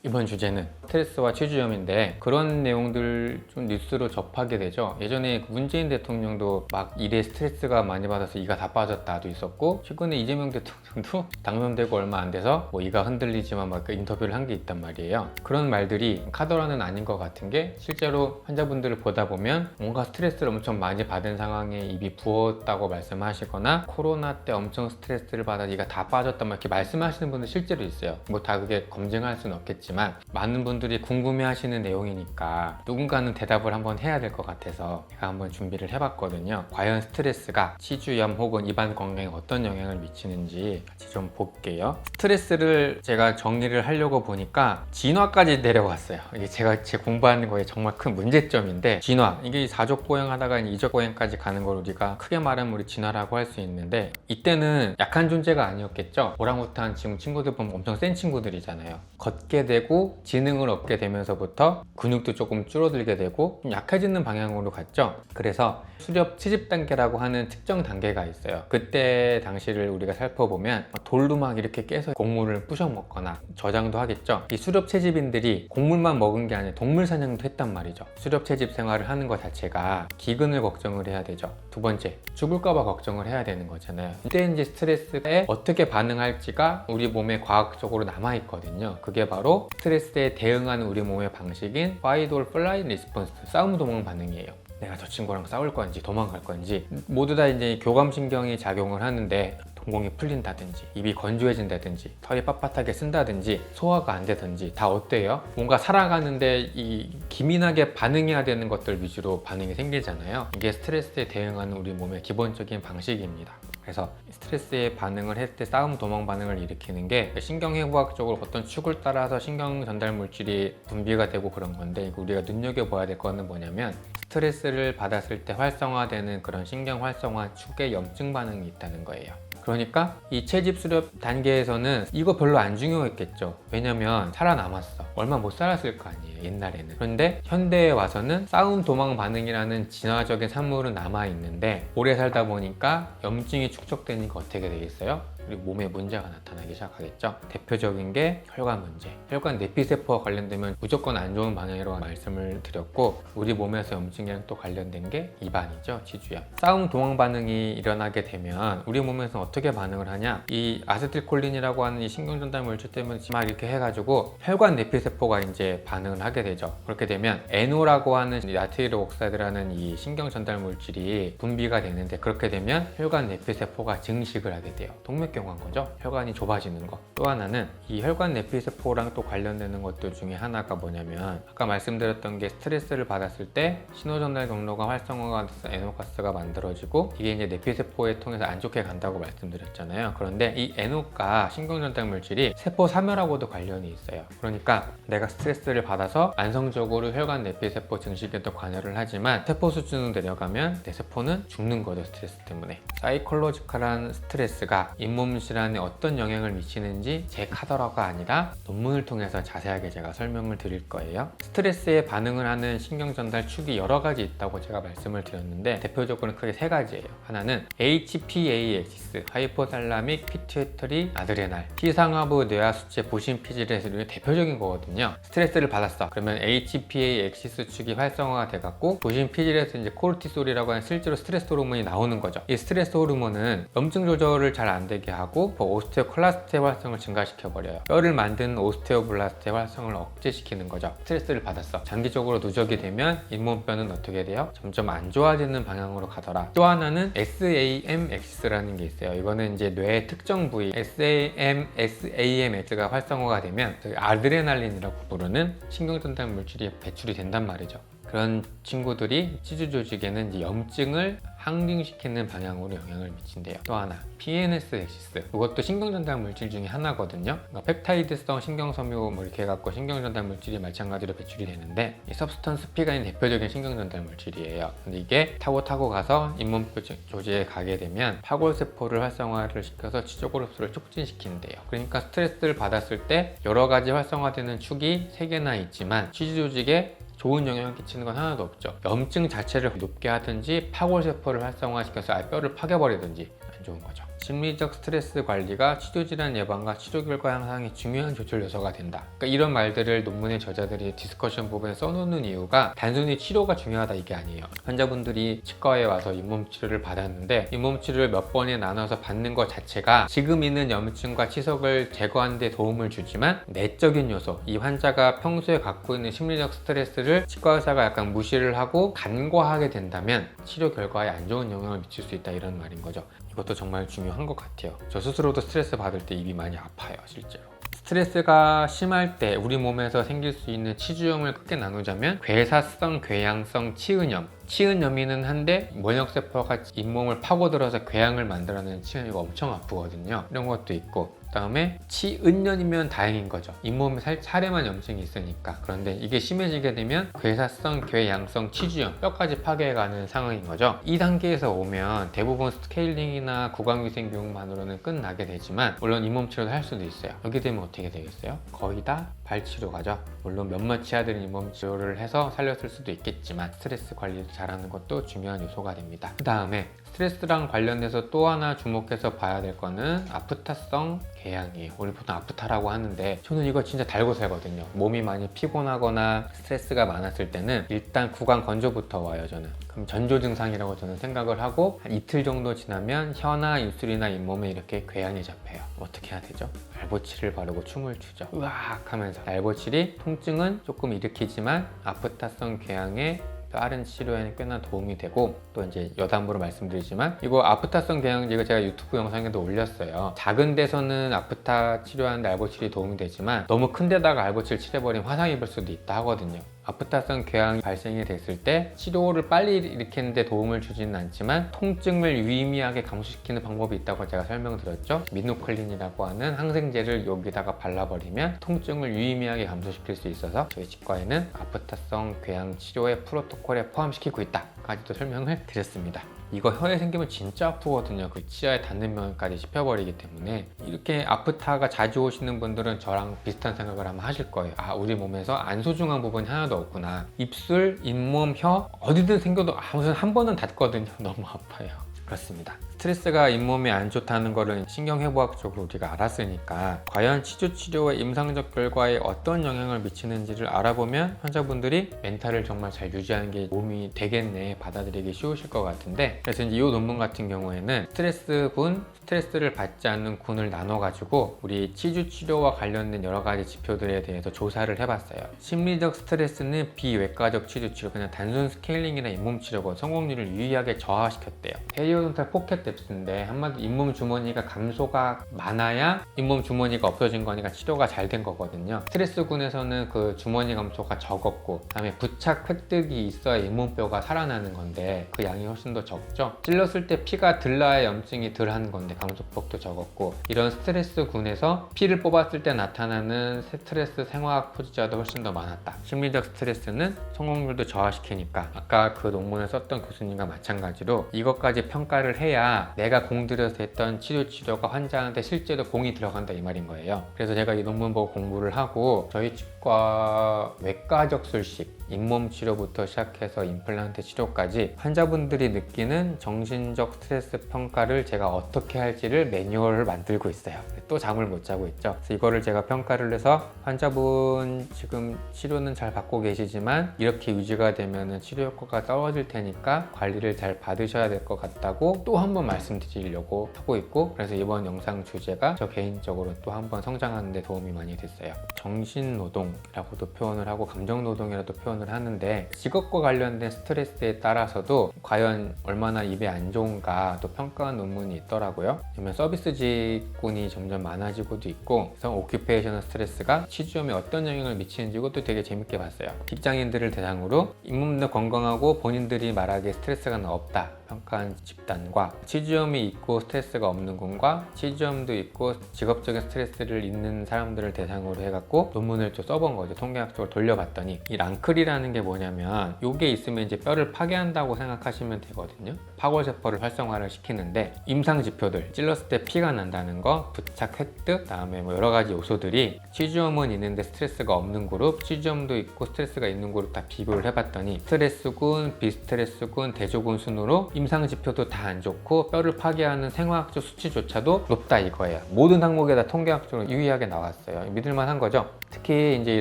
이번 주제는 스트레스와 치주염인데 그런 내용들 좀 뉴스로 접하게 되죠. 예전에 문재인 대통령도 막 일에 스트레스가 많이 받아서 이가 다 빠졌다도 있었고, 최근에 이재명 대통령도 당선되고 얼마 안 돼서 뭐 이가 흔들리지만 막 인터뷰를 한 게 있단 말이에요. 그런 말들이 카더라는 아닌 것 같은 게, 실제로 환자분들을 보다 보면 뭔가 스트레스를 엄청 많이 받은 상황에 입이 부었다고 말씀하시거나, 코로나 때 엄청 스트레스를 받아 이가 다 빠졌다 막 이렇게 말씀하시는 분들 실제로 있어요. 뭐 다 그게 검증할 수는 없겠지만 많은 분들이 궁금해 하시는 내용이니까 누군가는 대답을 한번 해야 될 것 같아서 제가 한번 준비를 해봤거든요. 과연 스트레스가 치주염 혹은 입안 건강에 어떤 영향을 미치는지 같이 좀 볼게요. 스트레스를 제가 정리를 하려고 보니까 진화까지 내려왔어요. 이게 제 공부하는 거에 정말 큰 문제점인데, 진화, 이게 사족보행 하다가 이족보행까지 가는 걸 우리가 크게 말하면 우리 진화라고 할 수 있는데, 이때는 약한 존재가 아니었겠죠. 오랑우탄 지금 친구들 보면 엄청 센 친구들이잖아요. 걷게 되고 지능을 얻게 되면서부터 근육도 조금 줄어들게 되고 좀 약해지는 방향으로 갔죠. 그래서 수렵 채집 단계라고 하는 특정 단계가 있어요. 그때 당시를 우리가 살펴보면 돌로 막 이렇게 깨서 곡물을 부셔 먹거나 저장도 하겠죠. 이 수렵 채집인들이 곡물만 먹은 게 아니라 동물 사냥도 했단 말이죠. 수렵 채집 생활을 하는 것 자체가 기근을 걱정을 해야 되죠. 두 번째, 죽을까봐 걱정을 해야 되는 거잖아요. 이때 이제 스트레스에 어떻게 반응할지가 우리 몸에 과학적으로 남아있거든요. 그게 바로 스트레스에 대응하는 우리 몸의 방식인 Fight or Flight Response, 싸움 도망 반응이에요. 내가 저 친구랑 싸울 건지 도망갈 건지 모두 다 이제 교감신경이 작용을 하는데, 동공이 풀린다든지 입이 건조해진다든지 털이 빳빳하게 쓴다든지 소화가 안 되든지 다 어때요? 뭔가 살아가는데 이 기민하게 반응해야 되는 것들 위주로 반응이 생기잖아요. 이게 스트레스에 대응하는 우리 몸의 기본적인 방식입니다. 그래서 스트레스에 반응을 했을 때 싸움 도망 반응을 일으키는 게 신경해부학적으로 어떤 축을 따라서 신경 전달 물질이 분비가 되고 그런 건데, 이거 우리가 눈여겨봐야 될 거는 뭐냐면, 스트레스를 받았을 때 활성화되는 그런 신경 활성화 축에 염증 반응이 있다는 거예요. 그러니까 이 채집 수렵 단계에서는 이거 별로 안 중요했겠죠. 왜냐면 살아남았어. 얼마 못 살았을 거 아니에요, 옛날에는. 그런데 현대에 와서는 싸움 도망 반응이라는 진화적인 산물은 남아있는데, 오래 살다 보니까 염증이 축적되니까 어떻게 되겠어요? 우리 몸에 문제가 나타나기 시작하겠죠. 대표적인 게 혈관 문제. 혈관 내피세포와 관련되면 무조건 안 좋은 방향으로 말씀을 드렸고, 우리 몸에서 염증이랑 또 관련된 게 입안이죠. 치주염. 싸움 도망 반응이 일어나게 되면 우리 몸에서 어떻게 반응을 하냐, 이 아세틸콜린이라고 하는 이 신경전달 물질 때문에 막 이렇게 해가지고 혈관 내피세포가 이제 반응을 하게 되죠. 그렇게 되면 NO라고 하는 나트륨 옥사이드라는 이 신경전달 물질이 분비가 되는데, 그렇게 되면 혈관 내피세포가 증식을 하게 돼요. 동맥경화인 거죠. 혈관이 좁아지는 거. 또 하나는 이 혈관 내피세포랑 또 관련되는 것들 중에 하나가 뭐냐면, 아까 말씀드렸던 게 스트레스를 받았을 때 신호전달 경로가 활성화가 돼서 NO가스가 만들어지고, 이게 이제 내피세포에 통해서 안 좋게 간다고 말씀드렸잖아요. 그런데 이 NO가 신경전달 물질이 세포 사멸하고도 관련이 있어요. 그러니까 내가 스트레스를 받아서 안성적으로 혈관 내피세포 증식에도 관여를 하지만 세포 수준으로 내려가면 내 세포는 죽는 거죠, 스트레스 때문에. 사이콜로지컬한 스트레스가 잇몸 질환에 어떤 영향을 미치는지 제 카더라가 아니라 논문을 통해서 자세하게 제가 설명을 드릴 거예요. 스트레스에 반응을 하는 신경전달 축이 여러 가지 있다고 제가 말씀을 드렸는데, 대표적으로는 크게 세 가지예요. 하나는 HPA 엑시스, 하이포탈라믹 피튜이터리 아드레날, 시상하부 뇌하수체 보신피질에서 대표적인 거거든요. 스트레스를 받았어. 그러면 HPA 엑시스 축이 활성화가 돼갖고 보신피질에서 이제 코르티솔이라고 하는 실제로 스트레스 호르몬이 나오는 거죠. 이 스트레스 호르몬은 염증 조절을 잘 안 되게 하고 오스테오클라스트의 활성을 증가시켜 버려요. 뼈를 만드는 오스테오블라스트의 활성을 억제시키는 거죠. 스트레스를 받았어. 장기적으로 누적이 되면 잇몸뼈는 어떻게 돼요? 점점 안 좋아지는 방향으로 가더라. 또 하나는 SAMX라는 게 있어요. 이거는 이제 뇌의 특정 부위 SAMX가 활성화가 되면 아드레날린이라고 부르는 신경전달 물질이 배출이 된단 말이죠. 그런 친구들이 치주 조직에는 이제 염증을 항딩시키는 방향으로 영향을 미친대요. 또 하나, PNS 엑시스. 이것도 신경전달 물질 중에 하나거든요. 그러니까 펩타이드성 신경섬유 뭐 이렇게 해갖고 신경전달 물질이 마찬가지로 배출이 되는데, 이 서브스턴스 P가 대표적인 신경전달 물질이에요. 근데 이게 타고 가서 잇몸뼈 조직에 가게 되면 파골세포를 활성화를 시켜서 치조골 흡수를 촉진시킨대요. 그러니까 스트레스를 받았을 때 여러 가지 활성화되는 축이 3개나 있지만 치주 조직에 좋은 영향을 끼치는 건 하나도 없죠. 염증 자체를 높게 하든지 파골세포를 활성화시켜서 뼈를 파괴버리든지, 안 좋은 거죠. 심리적 스트레스 관리가 치료질환 예방과 치료 결과 향상에 중요한 조절 요소가 된다. 그러니까 이런 말들을 논문의 저자들이 디스커션 부분에 써놓는 이유가 단순히 치료가 중요하다 이게 아니에요. 환자분들이 치과에 와서 잇몸 치료를 받았는데 잇몸 치료를 몇 번에 나눠서 받는 것 자체가 지금 있는 염증과 치석을 제거하는 데 도움을 주지만 내적인 요소, 이 환자가 평소에 갖고 있는 심리적 스트레스를 치과 의사가 약간 무시를 하고 간과하게 된다면 치료 결과에 안 좋은 영향을 미칠 수 있다 이런 말인 거죠. 이것도 정말 중요한 것 같아요. 저 스스로도 스트레스 받을 때 입이 많이 아파요, 실제로. 스트레스가 심할 때 우리 몸에서 생길 수 있는 치주염을 크게 나누자면 괴사성, 궤양성, 치은염. 치은염이는 한데 면역세포가 잇몸을 파고들어서 궤양을 만들어내는 치은염이 엄청 아프거든요. 이런 것도 있고, 그 다음에 치은염이면 다행인 거죠. 잇몸에 살에만 염증이 있으니까. 그런데 이게 심해지게 되면 괴사성, 궤양성, 치주염, 뼈까지 파괴해가는 상황인 거죠. 이 단계에서 오면 대부분 스케일링이나 구강위생 교육만으로는 끝나게 되지만 물론 잇몸 치료도 할 수도 있어요. 여기 되면 어떻게 되겠어요? 거의 다 발치료 가죠. 물론 몇몇 치아들은 잇몸 치료를 해서 살렸을 수도 있겠지만 스트레스 관리를 잘하는 것도 중요한 요소가 됩니다. 그 다음에 스트레스랑 관련돼서 또 하나 주목해서 봐야 될 거는 아프타성 궤양이에요. 우리 보통 아프타라고 하는데 저는 이거 진짜 달고 살거든요. 몸이 많이 피곤하거나 스트레스가 많았을 때는 일단 구강 건조부터 와요, 저는. 그럼 전조 증상이라고 저는 생각을 하고 한 이틀 정도 지나면 혀나 입술이나 잇몸에 이렇게 궤양이 잡혀요. 어떻게 해야 되죠? 날보칠을 바르고 춤을 추죠. 으악 하면서. 날보칠이 통증은 조금 일으키지만 아프타성 궤양에 다른 치료에는 꽤나 도움이 되고, 또 이제 여담으로 말씀드리지만 이거 아프타성 궤양 이거 제가 유튜브 영상에도 올렸어요. 작은 데서는 아프타 치료하는데 알보칠이 도움이 되지만 너무 큰 데다가 알보칠 칠해버리면 화상 입을 수도 있다 하거든요. 아프타성 궤양이 발생이 됐을 때 치료를 빨리 일으키는 데 도움을 주지는 않지만 통증을 유의미하게 감소시키는 방법이 있다고 제가 설명드렸죠. 미노클린이라고 하는 항생제를 여기다가 발라버리면 통증을 유의미하게 감소시킬 수 있어서 저희 치과에는 아프타성 궤양 치료의 프로토콜에 포함시키고 있다까지도 설명을 드렸습니다. 이거 혀에 생기면 진짜 아프거든요. 그 치아에 닿는 면까지 씹혀버리기 때문에. 이렇게 아프타가 자주 오시는 분들은 저랑 비슷한 생각을 아마 하실 거예요. 아, 우리 몸에서 안 소중한 부분이 하나도 없구나. 입술, 잇몸, 혀 어디든 생겨도 무슨 한 번은 닿거든요. 너무 아파요. 그렇습니다. 스트레스가 잇몸에 안 좋다는 거를 신경해부학적으로 우리가 알았으니까 과연 치주치료와 임상적 결과에 어떤 영향을 미치는지를 알아보면 환자분들이 멘탈을 정말 잘 유지하는 게 도움이 되겠네, 받아들이기 쉬우실 것 같은데, 그래서 이제 이 논문 같은 경우에는 스트레스를 받지 않는 군을 나눠가지고 우리 치주치료와 관련된 여러 가지 지표들에 대해서 조사를 해봤어요. 심리적 스트레스는 비외과적 치주치료, 그냥 단순 스케일링이나 잇몸 치료보다 성공률을 유의하게 저하시켰대요. 페리오돈탈 포켓 뎁스인데 한마디로 잇몸 주머니가 감소가 많아야 잇몸 주머니가 없어진 거니까 치료가 잘 된 거거든요. 스트레스군에서는 그 주머니 감소가 적었고, 그 다음에 부착 획득이 있어야 잇몸뼈가 살아나는 건데 그 양이 훨씬 더 적죠. 찔렀을 때 피가 들러야 염증이 덜한 건데 감소폭도 적었고, 이런 스트레스군에서 피를 뽑았을 때 나타나는 스트레스 생화학 포지자도 훨씬 더 많았다. 심리적 스트레스는 성공률도 저하시키니까 아까 그 논문을 썼던 교수님과 마찬가지로 이것까지 평가를 해야 내가 공들여서 했던 치료가 환자한테 실제로 공이 들어간다 이 말인 거예요. 그래서 제가 이 논문 보고 공부를 하고 저희 치과 외과적 술식, 잇몸 치료부터 시작해서 임플란트 치료까지 환자분들이 느끼는 정신적 스트레스 평가를 제가 어떻게 할지를 매뉴얼을 만들고 있어요. 또 잠을 못 자고 있죠. 그래서 이거를 제가 평가를 해서 환자분 지금 치료는 잘 받고 계시지만 이렇게 유지가 되면 치료 효과가 떨어질 테니까 관리를 잘 받으셔야 될 것 같다고 또 한 번 말씀드리려고 하고 있고, 그래서 이번 영상 주제가 저 개인적으로 또 한 번 성장하는 데 도움이 많이 됐어요. 정신노동이라고도 표현을 하고 감정노동이라도 표현을 하는데, 직업과 관련된 스트레스에 따라서도 과연 얼마나 입에 안 좋은가 또 평가한 논문이 있더라고요. 그러면 서비스직군이 점점 많아지고도 있고, 그래서 오큐페이셔널 스트레스가 치주염에 어떤 영향을 미치는지 이것도 되게 재밌게 봤어요. 직장인들을 대상으로 잇몸도 건강하고 본인들이 말하기에 스트레스가 없다 평가한 집단과 치주염이 있고 스트레스가 없는 군과 치주염도 있고 직업적인 스트레스를 있는 사람들을 대상으로 해갖고 논문을 좀 써본 거죠. 통계학적으로 돌려봤더니 이 랑클이라는 게 뭐냐면 요게 있으면 이제 뼈를 파괴한다고 생각하시면 되거든요. 파골세포를 활성화를 시키는데 임상 지표들, 찔렀을 때 피가 난다는 거, 부착 획득, 다음에 뭐 여러 가지 요소들이 치주염은 있는데 스트레스가 없는 그룹, 치주염도 있고 스트레스가 있는 그룹 다 비교를 해봤더니 스트레스군, 비스트레스군, 대조군 순으로 임상 지표도 다 안 좋고 뼈를 파괴하는 생화학적 수치조차도 높다 이거예요. 모든 항목에다 통계학적으로 유의하게 나왔어요. 믿을만한 거죠. 특히 이제 이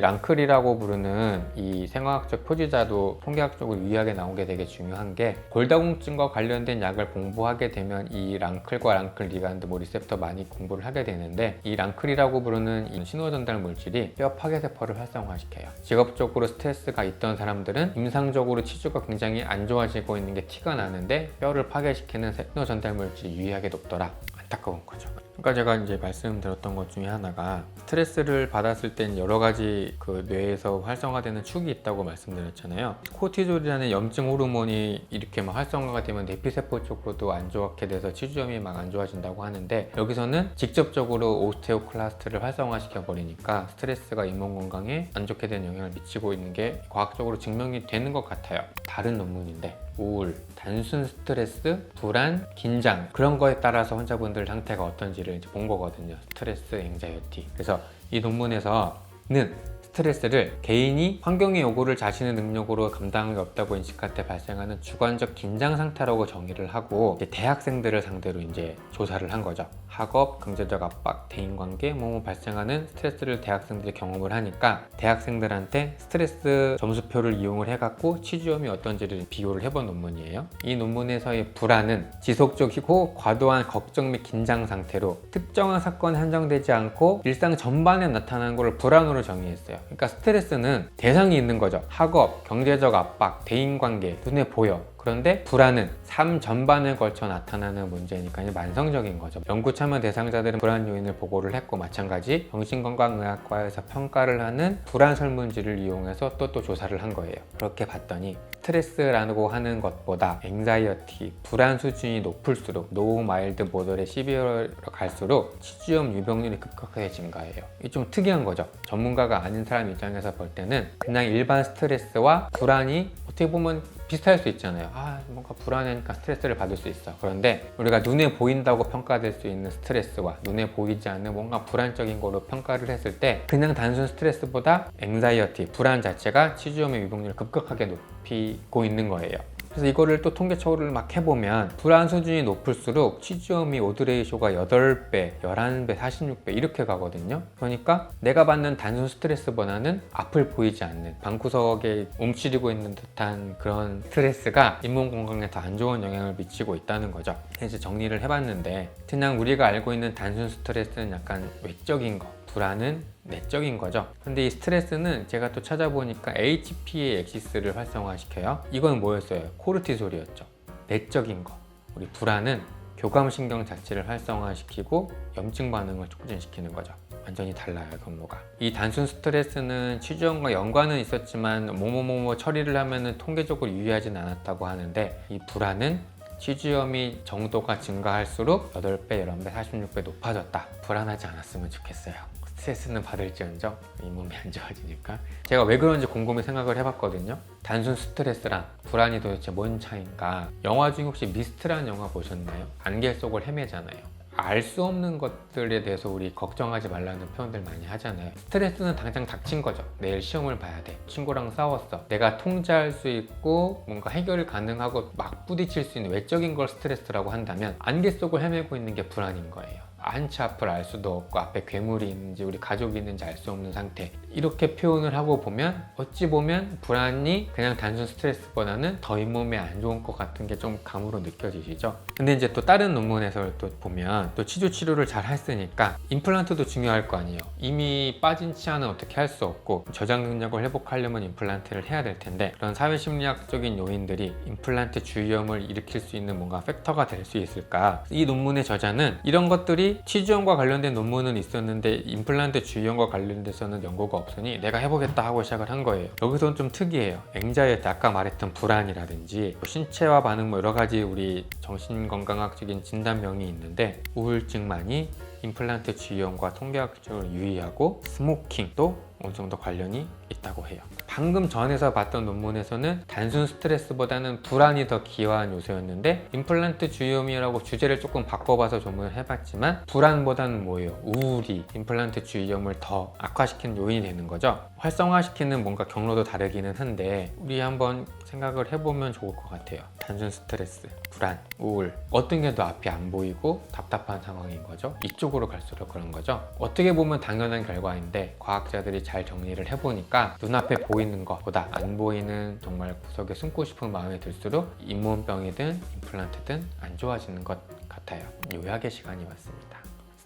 랑클이라고 부르는 이 생화학적 표지자도 통계학적으로 유의하게 나온 게 되게 중요한 게 골다공증과 관련된 약을 공부하게 되면 이 랑클과 랑클 리간드 뭐 리셉터 많이 공부를 하게 되는데 이 랑클이라고 부르는 이 신호전달 물질이 뼈 파괴세포를 활성화시켜요. 직업적으로 스트레스가 있던 사람들은 임상적으로 치주가 굉장히 안 좋아지고 있는 게 티가 나는데 뼈를 파괴시키는 신호전달 물질이 유의하게 높더라. 안타까운 거죠. 그러니까 제가 이제 말씀드렸던 것 중에 하나가 스트레스를 받았을 땐 여러 가지 그 뇌에서 활성화되는 축이 있다고 말씀드렸잖아요. 코티졸이라는 염증 호르몬이 이렇게 막 활성화가 되면 내피세포 쪽으로도 안 좋게 돼서 치주염이 막 안 좋아진다고 하는데 여기서는 직접적으로 오스테오클라스트를 활성화시켜 버리니까 스트레스가 잇몸 건강에 안 좋게 되는 영향을 미치고 있는 게 과학적으로 증명이 되는 것 같아요. 다른 논문인데 우울, 단순 스트레스, 불안, 긴장 그런 거에 따라서 환자분들 상태가 어떤지를 이제 본 거거든요. 스트레스, 앵자이어티. 그래서 이 논문에서는 스트레스를 개인이 환경의 요구를 자신의 능력으로 감당할 수 없다고 인식할 때 발생하는 주관적 긴장 상태라고 정의를 하고 대학생들을 상대로 이제 조사를 한 거죠. 학업, 경제적 압박, 대인관계, 발생하는 스트레스를 대학생들이 경험을 하니까 대학생들한테 스트레스 점수표를 이용을 해갖고 치주염이 어떤지를 비교를 해본 논문이에요. 이 논문에서의 불안은 지속적이고 과도한 걱정 및 긴장 상태로 특정한 사건에 한정되지 않고 일상 전반에 나타나는 걸 불안으로 정의했어요. 그러니까 스트레스는 대상이 있는 거죠. 학업, 경제적 압박, 대인관계, 눈에 보여. 그런데 불안은 삶 전반에 걸쳐 나타나는 문제니까 만성적인 거죠. 연구 참여 대상자들은 불안 요인을 보고를 했고 마찬가지 정신건강의학과에서 평가를 하는 불안 설문지를 이용해서 또 조사를 한 거예요. 그렇게 봤더니 스트레스라고 하는 것보다 앵자이어티, 불안 수준이 높을수록 노우 마일드 모델의 시비어로 갈수록 치주염 유병률이 급격하게 증가해요. 이게 좀 특이한 거죠. 전문가가 아닌 사람 입장에서 볼 때는 그냥 일반 스트레스와 불안이 어떻게 보면 비슷할 수 있잖아요. 뭔가 불안하니까 스트레스를 받을 수 있어. 그런데 우리가 눈에 보인다고 평가될 수 있는 스트레스와 눈에 보이지 않는 뭔가 불안적인 거로 평가를 했을 때 그냥 단순 스트레스보다 앵자이어티, 불안 자체가 치주염의 유병률을 급격하게 높이고 있는 거예요. 그래서 이거를 또 통계적으로 막 해보면 불안 수준이 높을수록 치주염이 오드 레이쇼가 8배, 11배, 46배 이렇게 가거든요. 그러니까 내가 받는 단순 스트레스보다는 앞을 보이지 않는 방구석에 움츠리고 있는 듯한 그런 스트레스가 잇몸 건강에 더 안 좋은 영향을 미치고 있다는 거죠. 그래서 정리를 해봤는데 그냥 우리가 알고 있는 단순 스트레스는 약간 외적인 거, 불안은 내적인 거죠. 근데 이 스트레스는 제가 또 찾아보니까 HPA 엑시스를 활성화시켜요. 이건 뭐였어요? 코르티솔이었죠. 내적인 거. 우리 불안은 교감신경 자체를 활성화시키고 염증 반응을 촉진시키는 거죠. 완전히 달라요, 경로가. 이 단순 스트레스는 치주염과 연관은 있었지만 뭐뭐뭐 처리를 하면은 통계적으로 유의하진 않았다고 하는데 이 불안은 치주염이 정도가 증가할수록 8배, 11배, 46배 높아졌다. 불안하지 않았으면 좋겠어요. 스트레스는 받을지언정 잇몸이 안 좋아지니까. 제가 왜 그런지 곰곰이 생각을 해봤거든요. 단순 스트레스랑 불안이 도대체 뭔 차이인가. 영화 중에 혹시 미스트라는 영화 보셨나요? 안개 속을 헤매잖아요. 알 수 없는 것들에 대해서 우리 걱정하지 말라는 표현들 많이 하잖아요. 스트레스는 당장 닥친 거죠. 내일 시험을 봐야 돼. 친구랑 싸웠어. 내가 통제할 수 있고 뭔가 해결이 가능하고 막 부딪힐 수 있는 외적인 걸 스트레스라고 한다면 안개 속을 헤매고 있는 게 불안인 거예요. 한치 앞을 알 수도 없고 앞에 괴물이 있는지 우리 가족이 있는지 알 수 없는 상태. 이렇게 표현을 하고 보면 어찌 보면 불안이 그냥 단순 스트레스보다는 더 잇몸에 안 좋은 것 같은 게 좀 감으로 느껴지시죠? 근데 이제 또 다른 논문에서 또 보면 또 치주 치료를 잘 했으니까 임플란트도 중요할 거 아니에요. 이미 빠진 치아는 어떻게 할 수 없고 저장 능력을 회복하려면 임플란트를 해야 될 텐데 그런 사회심리학적인 요인들이 임플란트 주위염을 일으킬 수 있는 뭔가 팩터가 될 수 있을까? 이 논문의 저자는 이런 것들이 치주염과 관련된 논문은 있었는데 임플란트 주위염과 관련돼서는 연구가 없으니 내가 해보겠다 하고 시작을 한 거예요. 여기서는 좀 특이해요. 앵자이어티, 아까 말했던 불안이라든지 신체화 반응 여러 가지 우리 정신건강학적인 진단명이 있는데 우울증만이 임플란트 주위염과 통계학적으로 유의하고 스모킹도 어느 정도 관련이 있다고 해요. 방금 전에서 봤던 논문에서는 단순 스트레스보다는 불안이 더 기여한 요소였는데 임플란트 주위염이라고 주제를 조금 바꿔봐서 조문을 해봤지만 불안보다는 뭐예요? 우울이 임플란트 주위염을 더 악화시키는 요인이 되는 거죠. 활성화시키는 뭔가 경로도 다르기는 한데 우리 한번 생각을 해보면 좋을 것 같아요. 단순 스트레스, 불안, 우울 어떤 게 더 앞이 안 보이고 답답한 상황인 거죠. 이쪽으로 갈수록 그런 거죠. 어떻게 보면 당연한 결과인데 과학자들이 잘 정리를 해보니까 눈앞에 보이는 것보다 안 보이는 정말 구석에 숨고 싶은 마음이 들수록 잇몸병이든 임플란트든 안 좋아지는 것 같아요. 요약의 시간이 왔습니다.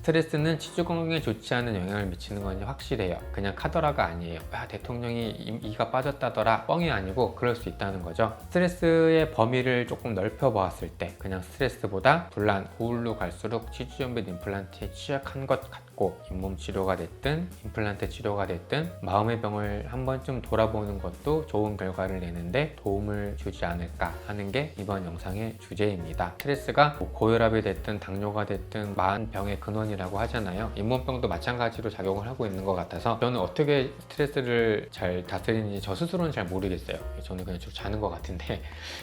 스트레스는 치주 건강에 좋지 않은 영향을 미치는 건 확실해요. 그냥 카더라가 아니에요. 대통령이 이가 빠졌다더라 뻥이 아니고 그럴 수 있다는 거죠. 스트레스의 범위를 조금 넓혀 보았을 때 그냥 스트레스보다 불안, 우울로 갈수록 치주염 및 임플란트에 취약한 것 같고 잇몸 치료가 됐든 임플란트 치료가 됐든 마음의 병을 한 번쯤 돌아보는 것도 좋은 결과를 내는데 도움을 주지 않을까 하는 게 이번 영상의 주제입니다. 스트레스가 고혈압이 됐든 당뇨가 됐든 마흔 병의 근원이 라고 하잖아요. 잇몸병도 마찬가지로 작용을 하고 있는 것 같아서 저는 어떻게 스트레스를 잘 다스리는지 저 스스로는 잘 모르겠어요. 저는 그냥 쭉 자는 것 같은데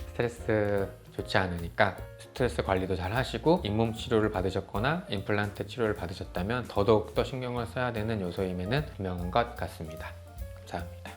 스트레스 좋지 않으니까 스트레스 관리도 잘 하시고 잇몸 치료를 받으셨거나 임플란트 치료를 받으셨다면 더더욱 더 신경을 써야 되는 요소임에는 분명한 것 같습니다. 감사합니다.